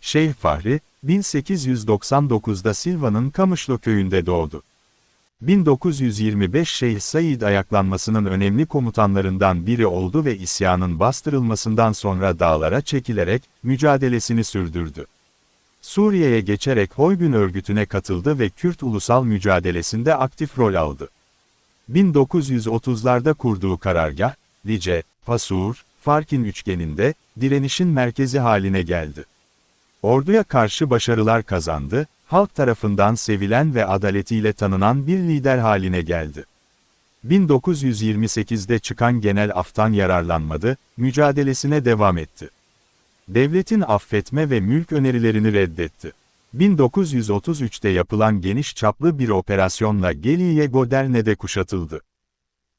Şeyh Fahri, 1899'da Silva'nın Kamışlı köyünde doğdu. 1925 Şeyh Said ayaklanmasının önemli komutanlarından biri oldu ve isyanın bastırılmasından sonra dağlara çekilerek mücadelesini sürdürdü. Suriye'ye geçerek Hoybün örgütüne katıldı ve Kürt ulusal mücadelesinde aktif rol aldı. 1930'larda kurduğu karargah, Lice, Fasur, Farkin üçgeninde, direnişin merkezi haline geldi. Orduya karşı başarılar kazandı, halk tarafından sevilen ve adaletiyle tanınan bir lider haline geldi. 1928'de çıkan genel aftan yararlanmadı, mücadelesine devam etti. Devletin affetme ve mülk önerilerini reddetti. 1933'te yapılan geniş çaplı bir operasyonla Geliye Goderne'de kuşatıldı.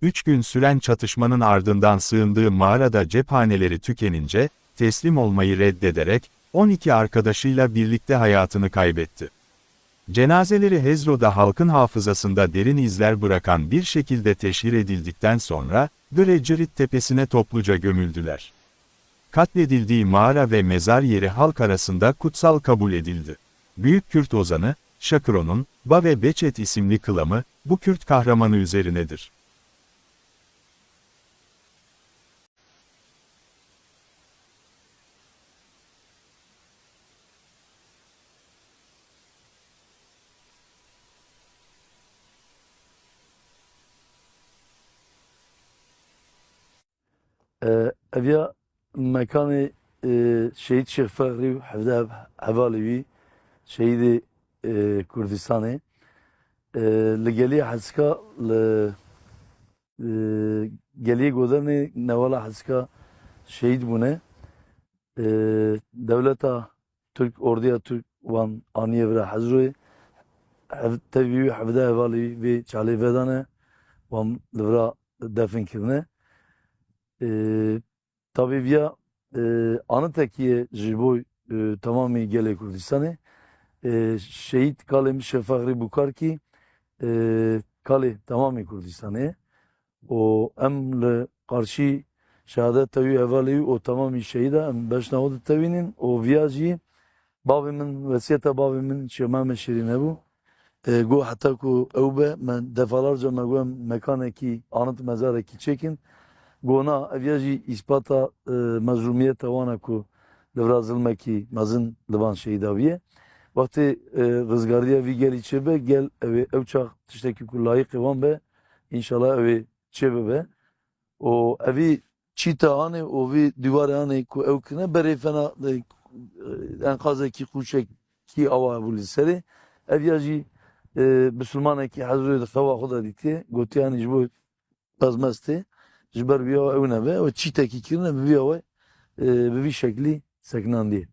3 gün süren çatışmanın ardından sığındığı mağarada cephaneleri tükenince, teslim olmayı reddederek, 12 arkadaşıyla birlikte hayatını kaybetti. Cenazeleri Hezro'da halkın hafızasında derin izler bırakan bir şekilde teşhir edildikten sonra, Gırecirit tepesine topluca gömüldüler. Katledildiği mağara ve mezar yeri halk arasında kutsal kabul edildi. Büyük Kürt ozanı, Şakıro'nun, Ba ve Beçet isimli kılamı, bu Kürt kahramanı üzerinedir. Evya mekanı şehit Şeyh Fahri Hevde Hevalevi şehidi Kurdistan'ı li Haska geliye Goderni Nevala Haska şehit bune devleta Türk orduya Türk van aniye ve hazroy tevi Hevde Hevalevi ve Çale Vedane van livra defin kirne tabii via anı tekiye jiboy tamamı gele Kurdistan'ı şehit kalem Şefagri Bukar ki kale tamamı Kurdistan'ı o emle karşı şehadet tabi evveli o tamamı şehide em beşnavudu tevinin o viyaji babimin vesiyete babimin şemame şirine bu go hatta ku evbe men defalarca megum mekaneki anıt mezareki çekin gona evyaji ispata mazlumiyet wana ku devra zulmeki mazın livan şehidaviye vakti rızgardiya vi gel içebe gel ev çak tişteki ku layık evan be inşallah ev çebe be o evi çita hani o vi divar hani ku ev kine beri fena enkazeki kuşek ki ava buliseri evyaji Müslümaneki hazırlığı feva kuda dikti gotiyani jibo azmazti جبر بیا او نبه و چی تکی کرنه بیا و به شکلی سکنان دی